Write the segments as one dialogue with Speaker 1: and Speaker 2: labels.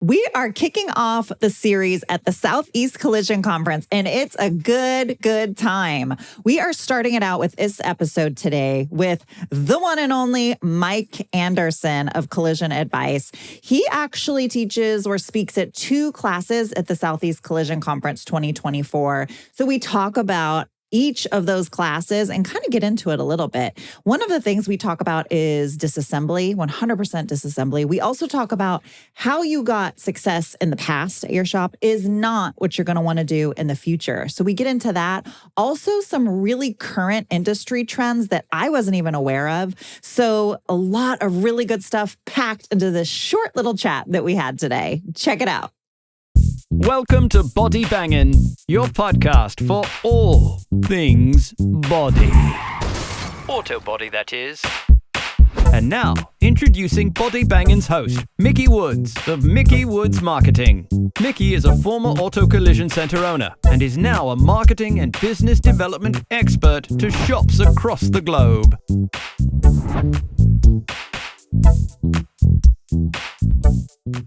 Speaker 1: We are kicking off the series at the Southeast Collision Conference, and it's a good time. We are starting it out with this episode today with the one and only Mike Anderson of Collision Advice. He actually teaches or speaks at 2 classes at the Southeast Collision Conference 2024. So we talk about each of those classes and kind of get into it a little bit. One of the things we talk about is disassembly, 100% disassembly. We also talk about how you got success in the past at your shop is not what you're going to want to do in the future. So we get into that. Also, some really current industry trends that I wasn't even aware of. So a lot of really good stuff packed into this short little chat that we had today. Check it out.
Speaker 2: Welcome to Body Bangin', your podcast for all things body. Auto body, that is. And now, introducing Body Bangin's host, Mickey Woods of Mickey Woods Marketing. Mickey is a former auto collision center owner and is now a marketing and business development expert to shops across the globe.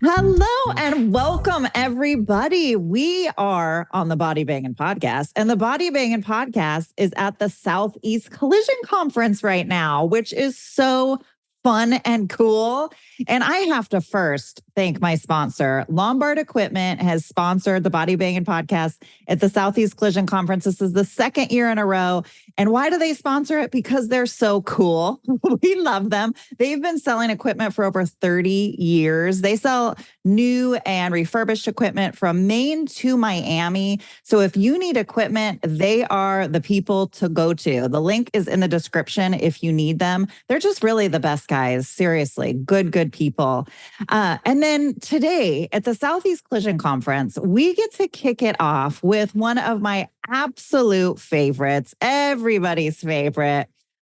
Speaker 1: Hello and welcome, everybody. We are on the Body Bangin' Podcast, and the Body Bangin' Podcast is at the Southeast Collision Conference right now, which is so fun and cool. And I have to first thank my sponsor. Lombard Equipment has sponsored the Body Bangin' Podcast at the Southeast Collision Conference. This is the 2nd year in a row. And why do they sponsor it? Because they're so cool. We love them. They've been selling equipment for over 30 years. They sell new and refurbished equipment from Maine to Miami. So if you need equipment, they are the people to go to. The link is in the description if you need them. They're just really the best guys. Seriously, good people. And then today at the Southeast Collision Conference, we get to kick it off with one of my absolute favorites, everybody's favorite,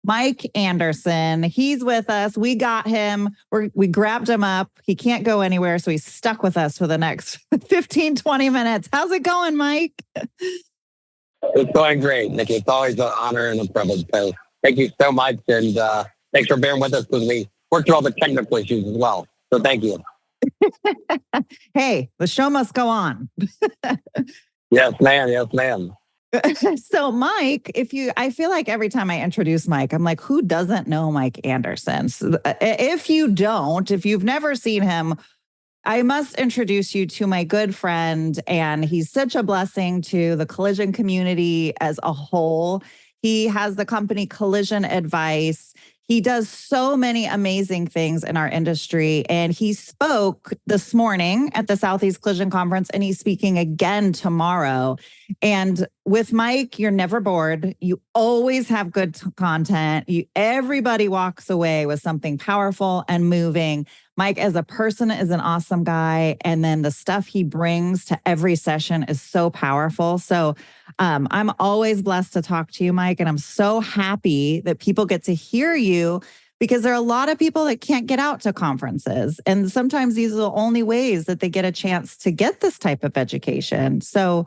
Speaker 1: Mike Anderson. He's with us. We got him. We grabbed him up. He can't go anywhere, so he's stuck with us for the next 15, 20 minutes. How's it going, Mike?
Speaker 3: It's going great, Nikki. It's always an honor and a privilege. So thank you so much, and thanks for bearing with us as we work through all the technical issues as well. So thank you.
Speaker 1: Hey, the show must go on.
Speaker 3: Yes, ma'am. Yes, ma'am.
Speaker 1: So Mike, I feel like every time I introduce Mike, I'm like, who doesn't know Mike Anderson? So if you've never seen him, I must introduce you to my good friend, and he's such a blessing to the collision community as a whole. He has the company Collision Advice. He does so many amazing things in our industry, and he spoke this morning at the Southeast Collision Conference, and he's speaking again tomorrow. And with Mike, you're never bored. You always have good content. Everybody walks away with something powerful and moving. Mike, as a person, is an awesome guy, and then the stuff he brings to every session is so powerful. So I'm always blessed to talk to you, Mike, and I'm so happy that people get to hear you, because there are a lot of people that can't get out to conferences, and sometimes these are the only ways that they get a chance to get this type of education. So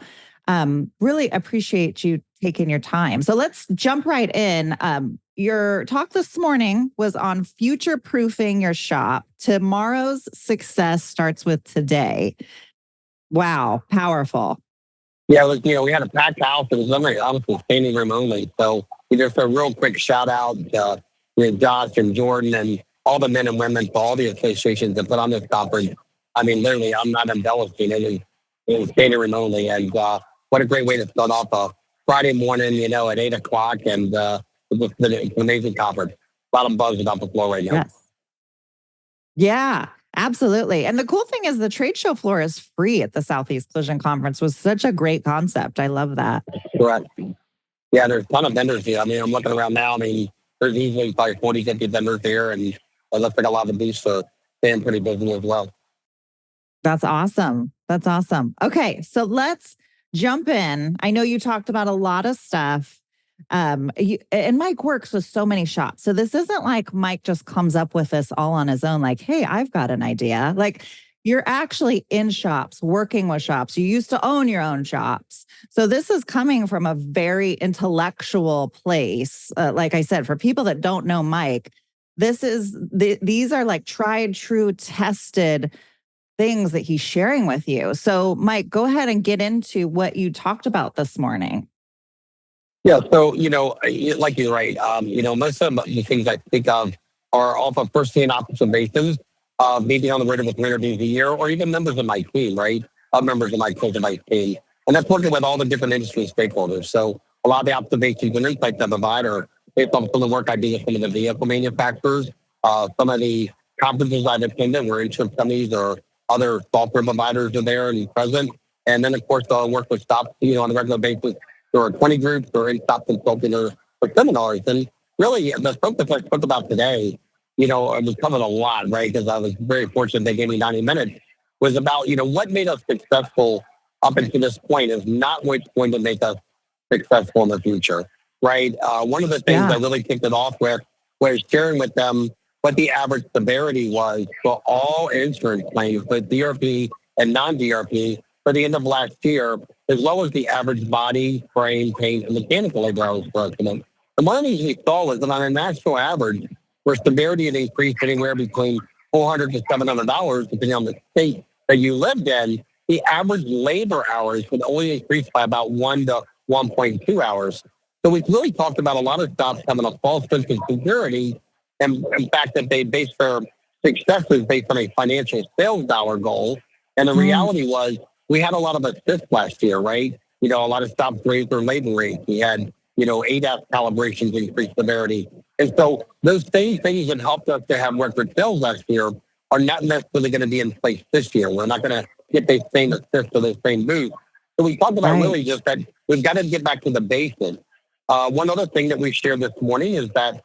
Speaker 1: really appreciate you taking your time. So let's jump right in. Your talk this morning was on future-proofing your shop. Tomorrow's success starts with today. Wow, powerful.
Speaker 3: Yeah, we had a packed house. It was literally honestly standing room only. So just a real quick shout out to Josh and Jordan and all the men and women for all the associations that put on this conference. I mean, literally, I'm not embellishing it. It was standing room only. And what a great way to start off a Friday morning, at 8 o'clock. And it was an amazing conference. A lot of buzz about the floor right now.
Speaker 1: Yes. Yeah, absolutely. And the cool thing is the trade show floor is free at the Southeast Collision Conference. Was such a great concept. I love that.
Speaker 3: Correct. Yeah, there's a ton of vendors here. I mean, I'm looking around now. I mean, there's easily probably 40, 50 vendors here. And it looks like a lot of these staying pretty busy as well.
Speaker 1: That's awesome. That's awesome. Okay, so let's jump in. I know you talked about a lot of stuff. And Mike works with so many shops. So this isn't like Mike just comes up with this all on his own, like, hey, I've got an idea. Like, you're actually in shops, working with shops. You used to own your own shops. So this is coming from a very intellectual place. Like I said, for people that don't know Mike, these are like tried, true, tested things that he's sharing with you. So, Mike, go ahead and get into what you talked about this morning.
Speaker 3: Yeah, so, like you're right. Most of the things I think of are off of first-hand observations, maybe on the road with 300 days a year, or even members of my team, right? Members of my device team. And that's working with all the different industry stakeholders. So a lot of the observations and insights I provide are based on some of the work I do with some of the vehicle manufacturers, some of the conferences I've attended where insurance companies or other software providers are there and present. And then, of course, I'll work with stops, on a regular basis or 20 groups or in stop consulting or seminars. And really, the focus I spoke about today, it was covered a lot, right? Because I was very fortunate they gave me 90 minutes, was about, what made us successful up until this point is not what's going to make us successful in the future, right? One of the things I really kicked it off with was sharing with them what the average severity was for all insurance claims, both DRP and non-DRP, for the end of last year, as well as the average body, frame, paint, and mechanical labor hours per estimate. And one of the things we saw was that on a national average, where severity had increased anywhere between $400 to $700, depending on the state that you lived in, the average labor hours would only increase by about 1 to 1.2 hours. So we really talked about a lot of stops having a false sense of security, and in fact that they base their successes based on a financial sales dollar goal. And the reality was we had a lot of assists last year, right? A lot of stops raised their labor rates. We had, ADAS calibrations increased severity. And so those things that helped us to have record sales last year are not necessarily going to be in place this year. We're not going to get the same assist or the same boost. So we talked about really just that we've got to get back to the basics. One other thing that we shared this morning is that,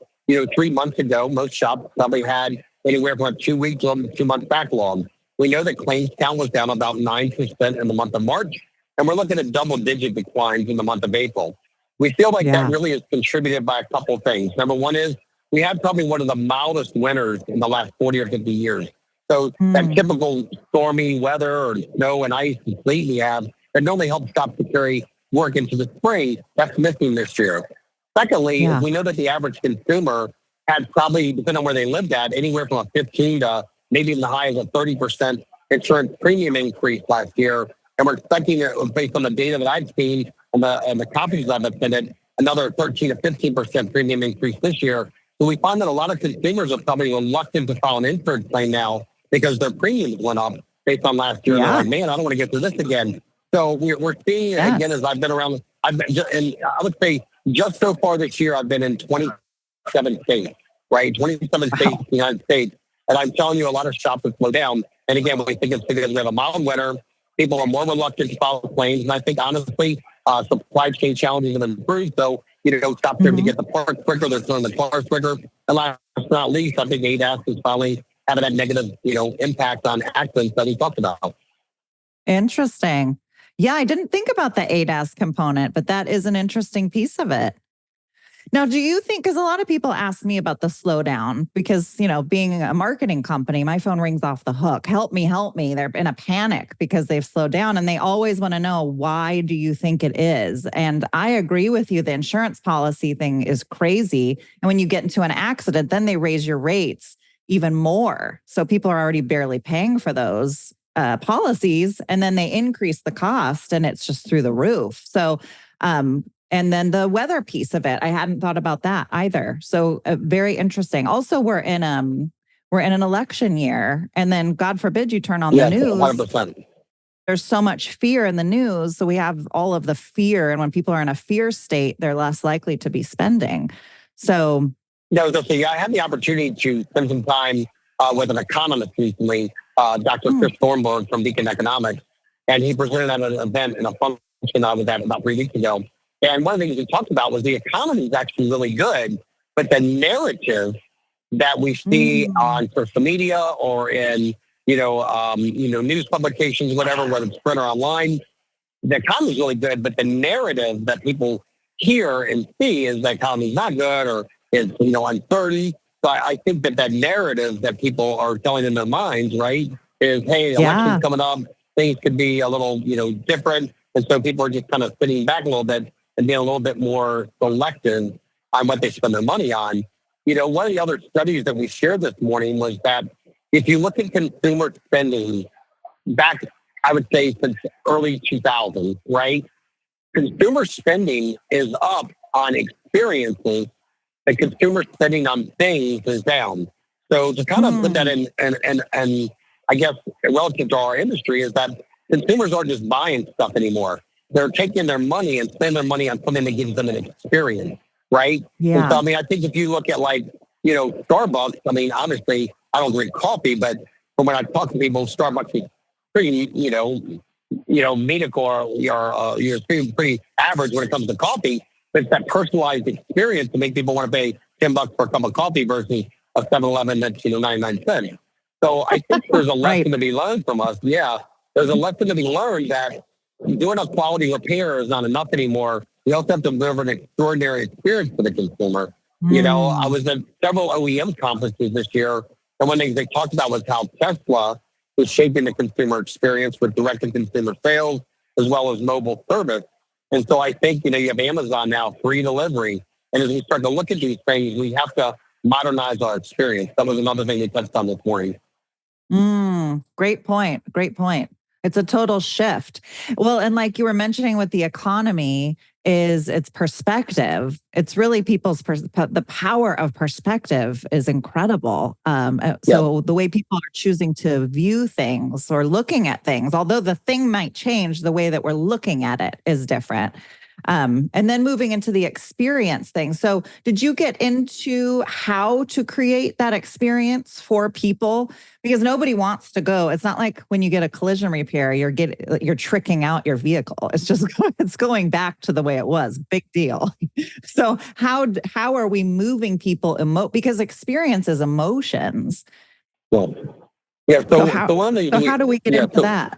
Speaker 3: 3 months ago, most shops probably had anywhere from a 2 week to 2 month backlog. We know that claims count was down about 9% in the month of March, and we're looking at double-digit declines in the month of April. We feel like that really is contributed by a couple of things. Number one is we had probably one of the mildest winters in the last 40 or 50 years. So that typical stormy weather or snow and ice and sleet we have that normally helps stop to carry work into the spring, that's missing this year. Secondly, we know that the average consumer had probably, depending on where they lived at, anywhere from a 15 to maybe even the high as a 30% insurance premium increase last year. And we're expecting, based on the data that I've seen and the conferences I've attended, another 13 to 15% premium increase this year. So we find that a lot of consumers are probably reluctant to file an insurance claim now because their premiums went up based on last year. And they're like, man, I don't want to get through this again. So we're seeing, again, as I've been around, and I would say just so far this year, I've been in 27 states, right? 27 states in the United States. And I'm telling you, a lot of shops have slowed down. And again, when we think it's because we have a mild winter, people are more reluctant to file claims. And I think, honestly, supply chain challenges have improved. So, shops there to get the parts quicker. They're throwing the cars quicker. And last but not least, I think ADAS is finally having that negative, impact on accidents that we talked about.
Speaker 1: Interesting. Yeah, I didn't think about the ADAS component, but that is an interesting piece of it. Now, do you think, because a lot of people ask me about the slowdown, because, being a marketing company, my phone rings off the hook. Help me, help me. They're in a panic because they've slowed down and they always want to know, why do you think it is? And I agree with you. The insurance policy thing is crazy. And when you get into an accident, then they raise your rates even more. So people are already barely paying for those policies, and then they increase the cost and it's just through the roof. So, and then the weather piece of it, I hadn't thought about that either. So very interesting. Also, we're in an election year, and then God forbid you turn on the news.
Speaker 3: 100%.
Speaker 1: There's so much fear in the news. So we have all of the fear. And when people are in a fear state, they're less likely to be spending. So
Speaker 3: I had the opportunity to spend some time with an economist recently, Dr. Chris Thornburg from Beacon Economics, and he presented at an event in a function I was at about 3 weeks ago. And one of the things we talked about was the economy is actually really good, but the narrative that we see on social media or in news publications, whatever, whether it's print or online, the economy is really good, but the narrative that people hear and see is the economy is not good or is uncertain. So I think that narrative that people are telling in their minds, right, is, hey, election's coming up, things could be a little different, and so people are just kind of sitting back a little bit and being a little bit more selective on what they spend their money on. One of the other studies that we shared this morning was that if you look at consumer spending back, I would say since early 2000s, right? Consumer spending is up on experiences, and consumer spending on things is down. So to kind of put that in, I guess relative to our industry is that consumers aren't just buying stuff anymore. They're taking their money and spending their money on something that gives them an experience, right? And so,
Speaker 1: Yeah.
Speaker 3: I mean, I think if you look at like, Starbucks, I mean, obviously I don't drink coffee, but from when I talk to people, Starbucks is pretty, medical or you're pretty average when it comes to coffee. But it's that personalized experience to make people want to pay $10 for a cup of coffee versus a 7-Eleven that's 99 cents. So I think there's a
Speaker 1: Right.
Speaker 3: lesson to be learned from us. Yeah, there's a lesson to be learned that doing a quality repair is not enough anymore. You also have to deliver an extraordinary experience for the consumer. I was at several OEM conferences this year, and one thing they talked about was how Tesla is shaping the consumer experience with direct-to-consumer sales as well as mobile service. And so I think, you have Amazon now, free delivery. And as we start to look at these things, we have to modernize our experience. That was another thing they touched on this morning.
Speaker 1: Great point. Great point. It's a total shift. Well, and like you were mentioning with the economy, is its perspective. It's really the power of perspective is incredible. So the way people are choosing to view things or looking at things, although the thing might change, the way that we're looking at it is different. And then moving into the experience thing. So did you get into how to create that experience for people? Because nobody wants to go. It's not like when you get a collision repair, you're tricking out your vehicle. It's just it's going back to the way it was. Big deal. So how are we moving people because experience is emotions.
Speaker 3: Well, yeah. So
Speaker 1: how do we get into that?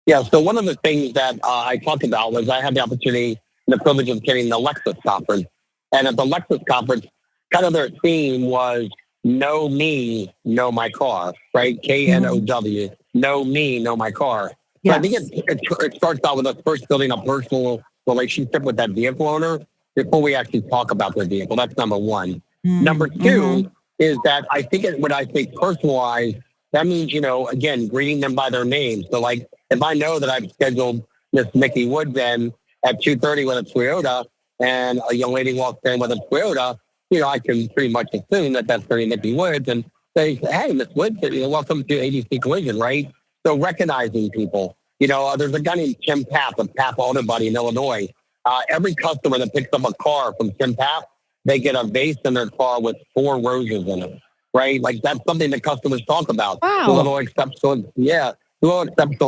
Speaker 3: Yeah, so one of the things that I talked about was I had the opportunity and the privilege of attending the Lexus conference. And at the Lexus conference, kind of their theme was know me, know my car, right? KNOW, know me, know my car.
Speaker 1: Yes.
Speaker 3: So I think it starts out with us first building a personal relationship with that vehicle owner before we actually talk about their vehicle. That's number one. Number two is that I think when I say personalized, that means, again, greeting them by their name. So like, if I know that I've scheduled Miss Mickey Wood then at 2:30 with a Toyota and a young lady walks in with a Toyota, I can pretty much assume that that's very Mickey Woods and say, hey, Miss Wood, welcome to ADC Collision, right? So recognizing people, there's a guy named Tim Papp of Papp Auto Body in Illinois. Every customer that picks up a car from Tim Papp, they get a vase in their car with 4 roses in it, right? Like that's something that customers talk about.
Speaker 1: Wow.
Speaker 3: A little exceptional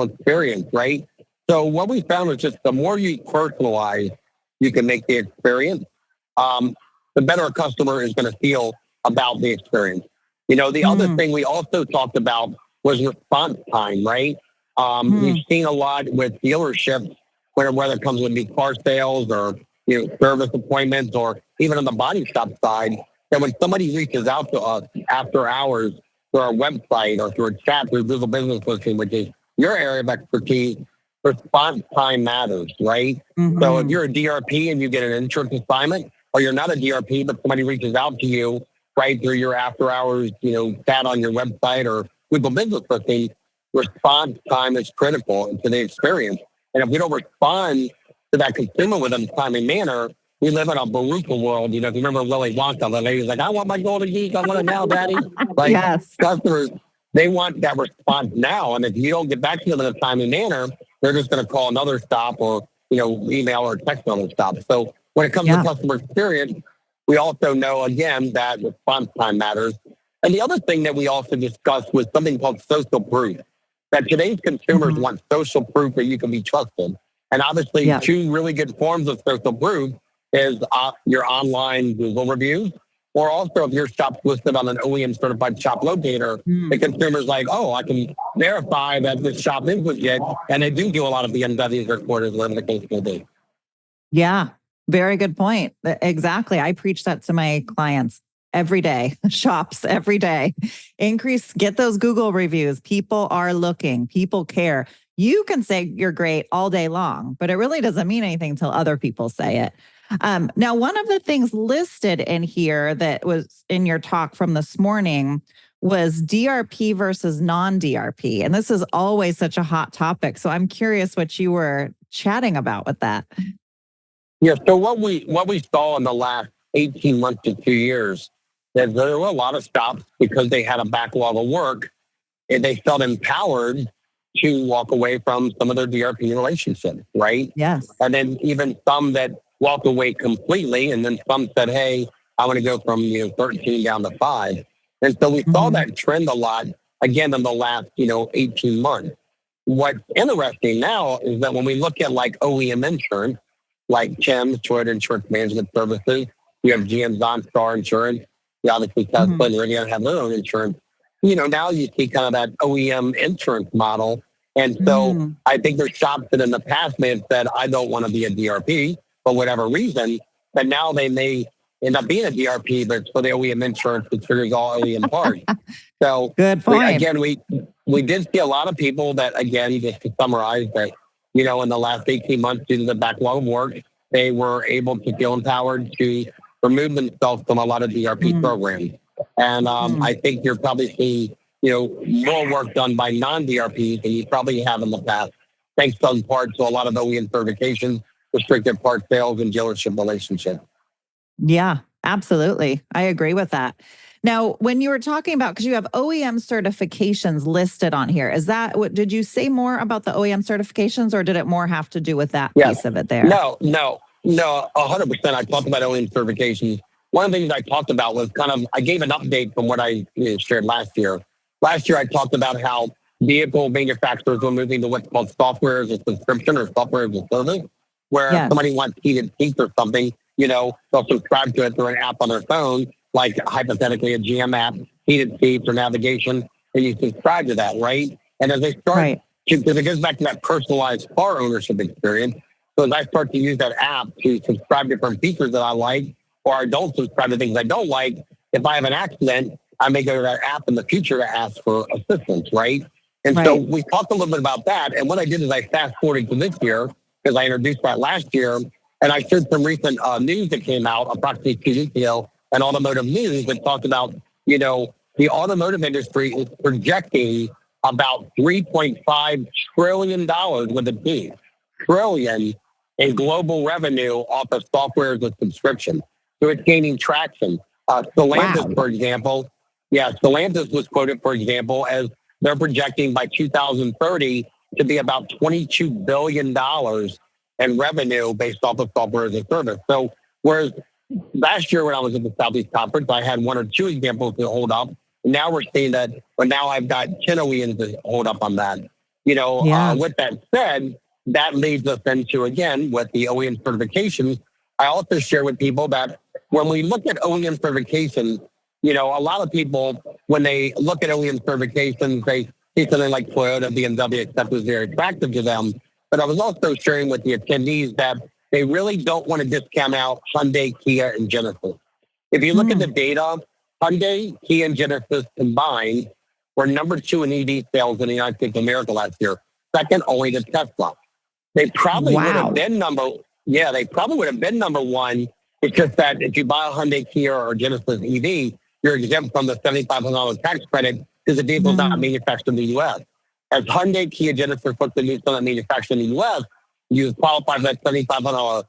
Speaker 3: experience, right? So what we found is just the more you personalize, you can make the experience, the better a customer is going to feel about the experience. The other thing we also talked about was response time, right? We've seen a lot with dealerships, whether it comes with new car sales or service appointments or even on the body shop side, that when somebody reaches out to us after hours through our website or through a chat through Google Business Listing, which is your area of expertise, response time matters, right? So if you're a DRP and you get an insurance assignment, or you're not a DRP, but somebody reaches out to you right through your after hours, chat on your website or Google Business Listing, response time is critical to the experience. And if we don't respond to that consumer with a timely manner, we live in a Baruka world. If you remember Willy Wonka, the lady's like, I want my golden geek. I want it now, daddy. Like
Speaker 1: Yes.
Speaker 3: Customers, they want that response now. And if you don't get back to them in a timely manner, they're just going to call another stop or, email or text another stop. So when it comes to customer experience, we also know, again, that response time matters. And the other thing that we also discussed was something called social proof, that today's consumers want social proof that you can be trusted. And obviously, 2 really good forms of social proof is your online Google reviews, or also if your shop's listed on an OEM certified shop locator, the consumer's like, oh, I can verify that this shop is legit. And they do a lot of BMWs or quarters, whatever the case may be.
Speaker 1: Yeah, very good point. Exactly. I preach that to my clients every day, shops every day. Get those Google reviews. People are looking, people care. You can say you're great all day long, but it really doesn't mean anything until other people say it. Now, one of the things listed in here that was in your talk from this morning was DRP versus non-DRP. And this is always such a hot topic. So I'm curious what you were chatting about with that.
Speaker 3: Yeah. So what we saw in the last 18 months to 2 years, that there were a lot of stops because they had a backlog of work and they felt empowered to walk away from some of their DRP relationships, right?
Speaker 1: Yes.
Speaker 3: And then even some that walked away completely, and then some said, "Hey, I want to go from 13 down to 5." And so we saw that trend a lot again in the last 18 months. What's interesting now is that when we look at like OEM insurance, like Tim, Toyota Insurance Management Services, you have GM's OnStar Insurance, you obviously Tesla and Rivian have their own insurance. Now you see kind of that OEM insurance model. And so I think there's shops that in the past may have said, "I don't want to be a DRP for whatever reason," but now they may end up being a DRP, but it's for the OEM insurance, which triggers all OEM parts. So
Speaker 1: good point.
Speaker 3: we did see a lot of people that, again, just to summarize that, in the last 18 months due to the backlog of work, they were able to feel empowered to remove themselves from a lot of DRP programs. And I think you're probably seeing, more work done by non-DRPs than you probably have in the past, thanks in part to a lot of OEM certifications, restricted part sales, and dealership relationships.
Speaker 1: Yeah, absolutely. I agree with that. Now, when you were talking about, because you have OEM certifications listed on here, is that what, did you say more about the OEM certifications, or did it more have to do with that piece of it there?
Speaker 3: No, 100%. I talked about OEM certifications. One of the things I talked about was I gave an update from what I shared last year. Last year, I talked about how vehicle manufacturers were moving to what's called software as a subscription or software as a service, where if somebody wants heated seats or something, they'll subscribe to it through an app on their phone, like hypothetically a GM app, heated seats or navigation, and you subscribe to that, right? And as they start, because it goes back to that personalized car ownership experience, so as I start to use that app to subscribe to different features that I like, or I don't subscribe to things I don't like, if I have an accident, I may go to that app in the future to ask for assistance, right? And so we talked a little bit about that. And what I did is I fast forwarded to this year, because I introduced that last year, and I shared some recent news that came out approximately 2 weeks ago, and automotive news that talked about, the automotive industry is projecting about $3.5 trillion with a D, trillion in global revenue off of software as a subscription. So it's gaining traction. Stellantis, for example, Stellantis was quoted, for example, as they're projecting by 2030 to be about $22 billion in revenue based off of software as a service. So whereas last year when I was at the Southeast Conference, I had 1 or 2 examples to hold up. Now we're seeing that, but now I've got 10 OEMs to hold up on that. With that said, that leads us into, again, with the OEM certifications. I also share with people that when we look at OEM certifications, a lot of people, when they look at OEM certifications, they see something like Toyota, BMW, et cetera, is very attractive to them. But I was also sharing with the attendees that they really don't want to discount out Hyundai, Kia, and Genesis. If you look at the data, Hyundai, Kia, and Genesis combined were number 2 in EV sales in the United States of America last year, second only to Tesla. They probably would have been they probably would have been number 1. It's just that if you buy a Hyundai, Kia, or Genesis EV, you're exempt from the $7,500 tax credit because the vehicle's not manufactured in the U.S. As Hyundai, Kia, Genesis put the new stuff manufactured in the U.S., you qualify for that $7,500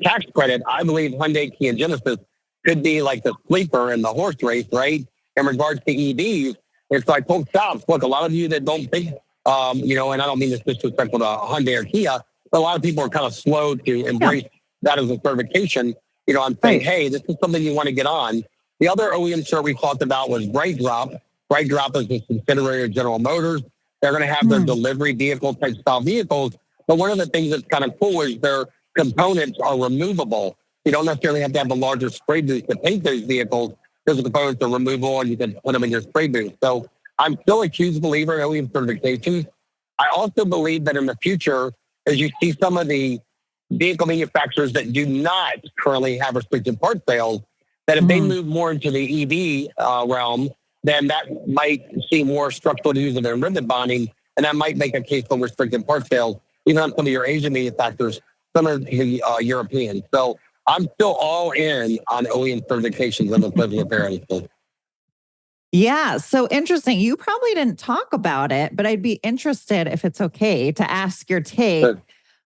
Speaker 3: tax credit. I believe Hyundai, Kia, and Genesis could be like the sleeper in the horse race, right, in regards to EVs. And so I told shops, look, a lot of you that don't think, and I don't mean this disrespectful to Hyundai or Kia, but a lot of people are kind of slow to embrace that as a certification. I'm saying, hey, this is something you want to get on. The other OEM cert we talked about was BrightDrop. BrightDrop is a subsidiary of General Motors. They're going to have their delivery vehicle type style vehicles. But one of the things that's kind of cool is their components are removable. You don't necessarily have to have a larger spray booth to paint those vehicles because the components are removable and you can put them in your spray booth. So I'm still a huge believer in OEM certifications. I also believe that in the future, as you see some of the vehicle manufacturers that do not currently have restricted part sales, that if they move more into the EV realm, then that might see more structural use of their ribbon bonding, and that might make a case for restricted part sales, even on some of your Asian manufacturers, some of the Europeans. So I'm still all in on OEM certifications of equivalent apparel.
Speaker 1: Yeah. So interesting. You probably didn't talk about it, but I'd be interested, if it's okay, to ask your take
Speaker 3: But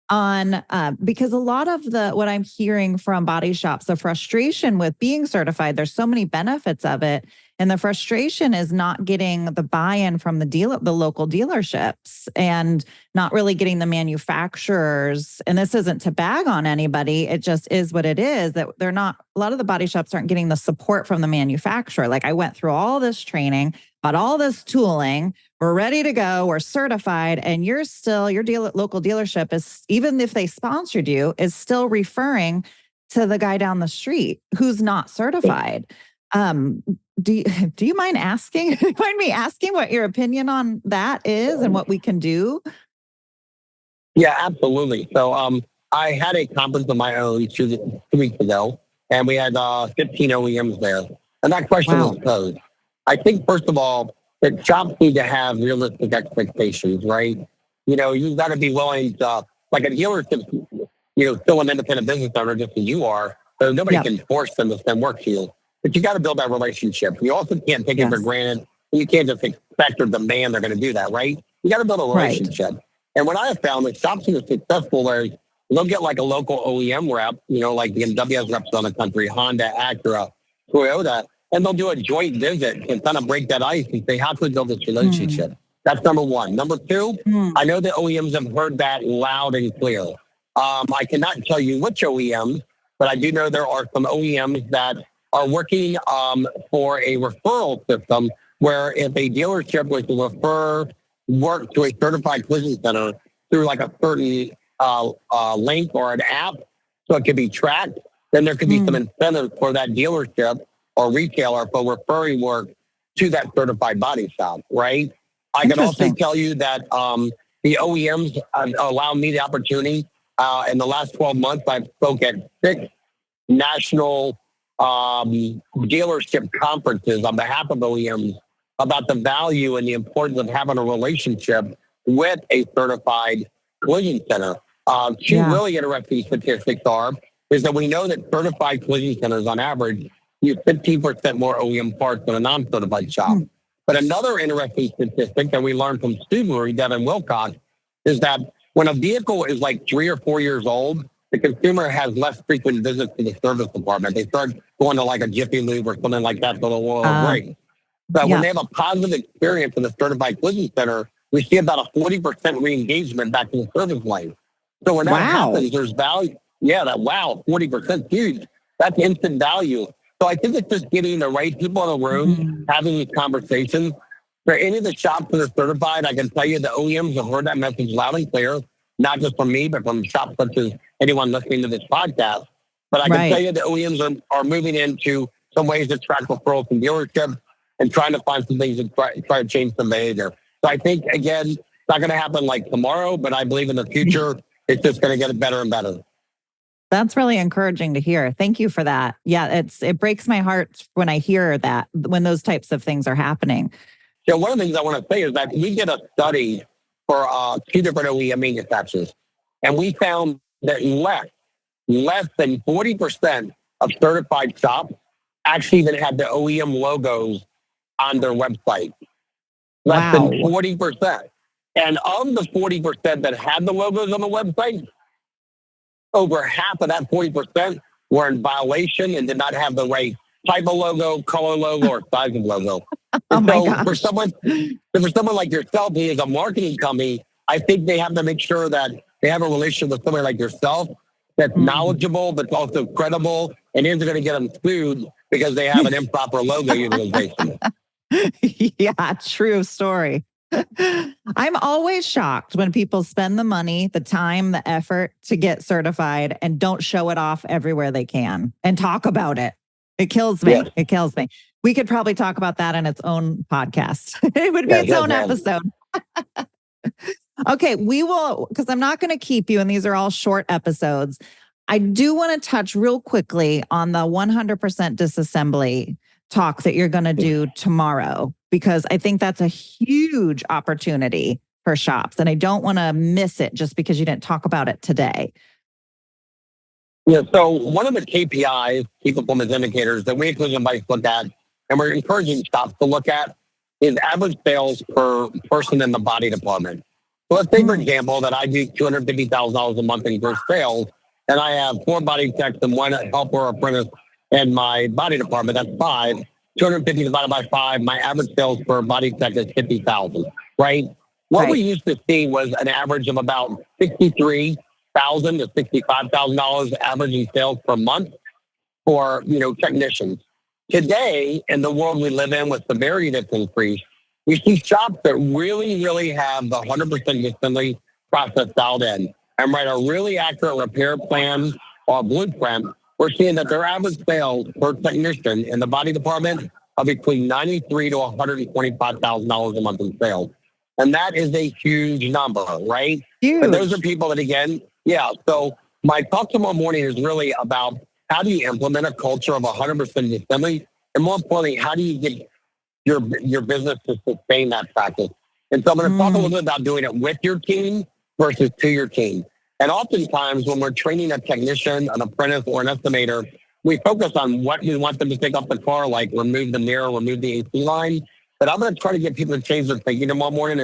Speaker 1: on because a lot of what I'm hearing from body shops, the frustration with being certified, there's so many benefits of it, and the frustration is not getting the buy-in from the local dealerships, and not really getting the manufacturers. And this isn't to bag on anybody, it just is what it is, that they're not, a lot of the body shops aren't getting the support from the manufacturer. Like, I went through all this training, bought all this tooling, we're ready to go, we're certified, and you're still, local dealership is, even if they sponsored you, is still referring to the guy down the street who's not certified. Um, do you, do you mind asking? Mind me asking what your opinion on that is and what we can do?
Speaker 3: yeah, absolutely. So I had a conference of my own 2 weeks ago, and we had 15 OEMs there. And that question was
Speaker 1: Wow.
Speaker 3: posed. I think, first of all, that shops need to have realistic expectations, right? You've got to be willing to, like a dealership, still an independent business owner, just as you are, so nobody
Speaker 1: Yep.
Speaker 3: can force them to send work to you. But you got to build that relationship. You also can't take it for
Speaker 1: Yes.
Speaker 3: granted. You can't just expect or demand they're going to do that, right? You got to build a
Speaker 1: Right.
Speaker 3: relationship. And what I have found is shops that are successful where they'll get like a local OEM rep, like the MWS reps on the country, Honda, Acura, Toyota, and they'll do a joint visit and kind of break that ice and say, how can we build this
Speaker 1: Mm.
Speaker 3: relationship? That's number one. Number two,
Speaker 1: Mm.
Speaker 3: I know the OEMs have heard that loud and clear. I cannot tell you which OEMs, but I do know there are some OEMs that are working for a referral system where if a dealership was to refer work to a certified collision center through like a certain link or an app, so it could be tracked, then there could be some
Speaker 1: Mm.
Speaker 3: incentives for that dealership or retailer for referring work to that certified body shop, right? I can also
Speaker 1: Interesting.
Speaker 3: tell you that the OEMs allow me the opportunity. In the last 12 months, I've spoke at 6 national dealership conferences on behalf of OEMs about the value and the importance of having a relationship with a certified collision center. Two
Speaker 1: Yeah.
Speaker 3: really interesting statistics are is that we know that certified collision centers on average use 15% more OEM parts than a non-certified shop.
Speaker 1: Mm.
Speaker 3: But another interesting statistic that we learned from Subaru, Devin Wilcox, is that when a vehicle is like 3 or 4 years old, the consumer has less frequent visits to the service department. They start going to like a Jiffy Lube or something like that for the oil
Speaker 1: Uh,
Speaker 3: break. But when
Speaker 1: yeah.
Speaker 3: they have a positive experience in the certified collision center, we see about a 40% re-engagement back in the service lane. So when that
Speaker 1: Wow.
Speaker 3: happens, there's value. Yeah, that 40% huge. That's instant value. So I think it's just getting the right people in the room,
Speaker 1: Mhm.
Speaker 3: having these conversations. For any of the shops that are certified, I can tell you the OEMs have heard that message loud and clear, not just from me, but from shops such as anyone listening to this podcast. But I can tell
Speaker 1: Right.
Speaker 3: you the OEMs are moving into some ways to track referrals from dealerships and trying to find some things to try to change some behavior. So I think, again, it's not going to happen like tomorrow, but I believe in the future, it's just going to get better and better.
Speaker 1: That's really encouraging to hear. Thank you for that. Yeah, it breaks my heart when I hear that, when those types of things are happening.
Speaker 3: So one of the things I want to say is that we did a study for 2 different OEM manufacturers, and we found that less than 40% of certified shops actually even had the OEM logos on their website. Less than
Speaker 1: Wow.
Speaker 3: 40%. And of the 40% that had the logos on the website, over half of that 40% were in violation and did not have the right type of logo, color logo, or size of logo.
Speaker 1: Oh
Speaker 3: And
Speaker 1: my
Speaker 3: so for
Speaker 1: gosh.
Speaker 3: someone like yourself who is a marketing company, I think they have to make sure that they have a relationship with somebody like yourself that's
Speaker 1: Mm.
Speaker 3: knowledgeable, but also credible, and isn't going to get them sued because they have an improper logo utilization.
Speaker 1: Yeah, true story. I'm always shocked when people spend the money, the time, the effort to get certified and don't show it off everywhere they can and talk about it. It kills me.
Speaker 3: Yes,
Speaker 1: It kills me. We could probably talk about that in its own podcast. It would be
Speaker 3: yes,
Speaker 1: its
Speaker 3: yes,
Speaker 1: own
Speaker 3: ma'am.
Speaker 1: episode. Okay, we will, because I'm not going to keep you, and these are all short episodes. I do want to touch real quickly on the 100% disassembly talk that you're going to do tomorrow, because I think that's a huge opportunity for shops. And I don't want to miss it just because you didn't talk about it today.
Speaker 3: Yeah, so one of the KPIs, key performance indicators that we include in Bike look at and we're encouraging shops to look at is average sales per person in the body department. So let's say, for example, that I do $250,000 a month in gross sales, and I have 4 body techs and 1 helper or apprentice in my body department. That's 5. 250 divided by 5. My average sales per body tech is 50,000. Right. What we used to see was an average of about $63,000 to $65,000 average in sales per month for technicians. Today, in the world we live in with severity that's increased, we see shops that really, really have the 100% assembly process dialed in and write a really accurate repair plan or blueprint. We're seeing that their average sales per technician in the body department are between $93,000 to $125,000 a month in sales. And that is a huge number, right?
Speaker 1: Huge.
Speaker 3: But those are people that, again, so my talk tomorrow morning is really about how do you implement a culture of 100% assembly? And more importantly, how do you get your business to sustain that practice? And so I'm going to talk a little bit about doing it with your team versus to your team. And oftentimes when we're training a technician, an apprentice, or an estimator, we focus on what we want them to take off the car, like remove the mirror, remove the AC line. But I'm going to try to get people to change their thinking tomorrow morning.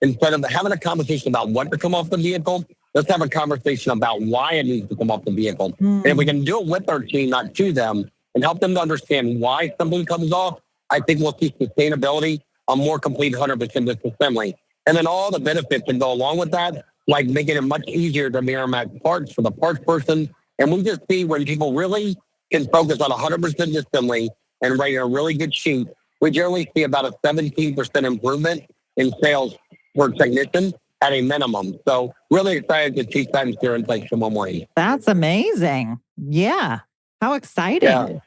Speaker 3: Instead of having a conversation about what to come off the vehicle, let's have a conversation about why it needs to come off the vehicle. And if we can do it with our team, not to them, and help them to understand why something comes off, I think we'll see sustainability, a more complete 100% disassembly. And then all the benefits that go along with that, like making it much easier to mirror match parts for the parts person. And we just see when people really can focus on 100% assembly and write a really good sheet, we generally see about a 17% improvement in sales per technician at a minimum. So really excited to teach that here in place tomorrow morning.
Speaker 1: That's amazing. Yeah. How exciting.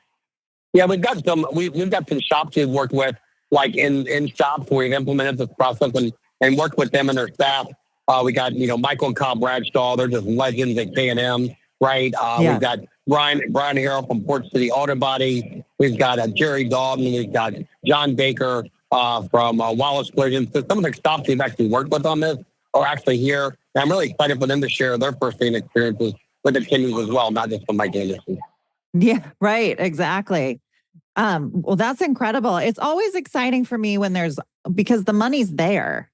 Speaker 3: Yeah, we've got some shops we've worked with, like in shops where we've implemented this process and worked with them and their staff. We got, Michael and Kyle Bradshaw. They're just legends at K&M, right? We've got Brian Harrell from Port City Auto Body. We've got Jerry Dalton. We've got John Baker from Wallace Collision. So some of the shops we've actually worked with on this are actually here. And I'm really excited for them to share their first-hand experiences with the teams as well, not just from Mike Anderson.
Speaker 1: Yeah, right. Exactly. Well, that's incredible. It's always exciting for me because the money's there.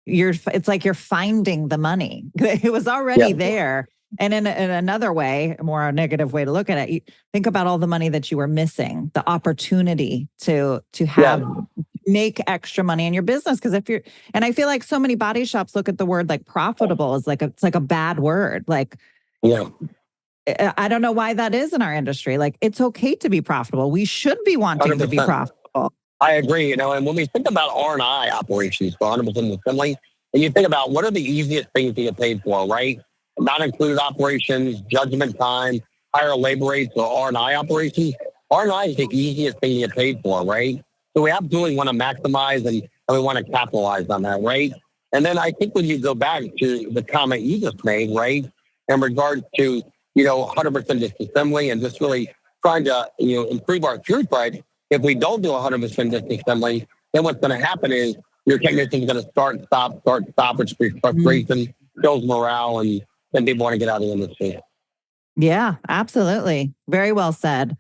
Speaker 1: It's like you're finding the money. It was already there. And in another way, a more negative way to look at it, you think about all the money that you were missing, the opportunity to make extra money in your business. Because and I feel like so many body shops look at the word like profitable as it's like a bad word. Like, I don't know why that is in our industry. Like, it's okay to be profitable. We should be wanting 100%. To be profitable.
Speaker 3: I agree. And when we think about R&I operations for 100% assembly, and you think about what are the easiest things to get paid for, right? Not included operations, judgment time, higher labor rates, or R&I operations. R&I is the easiest thing to get paid for, right? So we absolutely want to maximize and we want to capitalize on that, right? And then I think when you go back to the comment you just made, right, in regards to 100% disassembly and just really trying to, improve our throughput. If we don't do 100% disassembly, then what's going to happen is your technician is going to start, stop, which creates frustration, kills morale, and then people want to get out of the industry.
Speaker 1: Yeah, absolutely. Very well said.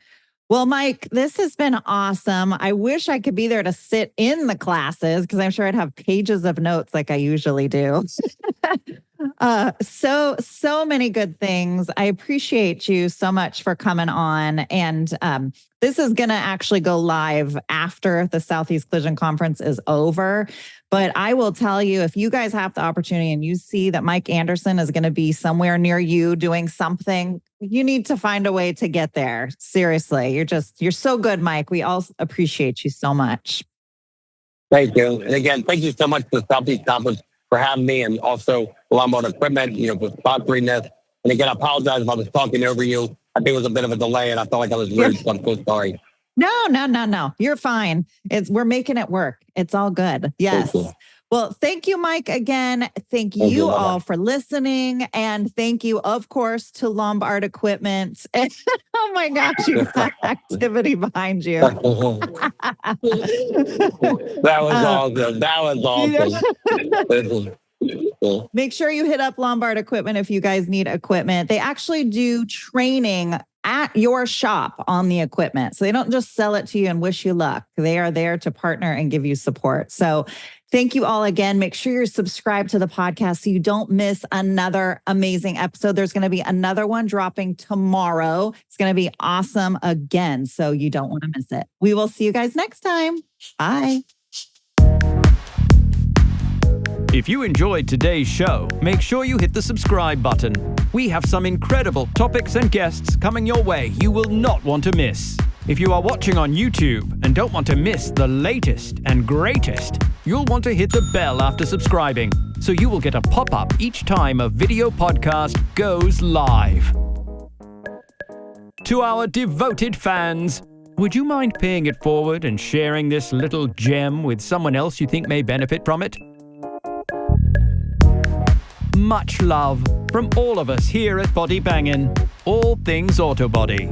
Speaker 1: Well, Mike, this has been awesome. I wish I could be there to sit in the classes because I'm sure I'd have pages of notes like I usually do. So many good things. I appreciate you so much for coming on. And this is going to actually go live after the Southeast Collision Conference is over. But I will tell you, if you guys have the opportunity and you see that Mike Anderson is going to be somewhere near you doing something, you need to find a way to get there. Seriously, you're so good, Mike. We all appreciate you so much.
Speaker 3: Thank you. And again, thank you so much to the Southeast Conference for having me, and also Lombard Equipment, for sponsoring this. And again, I apologize if I was talking over you. I think it was a bit of a delay, and I felt like I was rude, so I'm so sorry.
Speaker 1: No. You're fine. We're making it work. It's all good. Yes. Well, thank you, Mike, again. Thank you all for listening. And thank you, of course, to Lombard Equipment. Oh my gosh, you got activity behind you.
Speaker 3: That was awesome. That was awesome.
Speaker 1: Make sure you hit up Lombard Equipment if you guys need equipment. They actually do training at your shop on the equipment. So they don't just sell it to you and wish you luck. They are there to partner and give you support. So thank you all again. Make sure you're subscribed to the podcast so you don't miss another amazing episode. There's going to be another one dropping tomorrow. It's going to be awesome again. So you don't want to miss it. We will see you guys next time. Bye.
Speaker 2: If you enjoyed today's show, make sure you hit the subscribe button. We have some incredible topics and guests coming your way you will not want to miss. If you are watching on YouTube and don't want to miss the latest and greatest, you'll want to hit the bell after subscribing, so you will get a pop-up each time a video podcast goes live. To our devoted fans, would you mind paying it forward and sharing this little gem with someone else you think may benefit from it? Much love from all of us here at Body Bangin', all things auto body.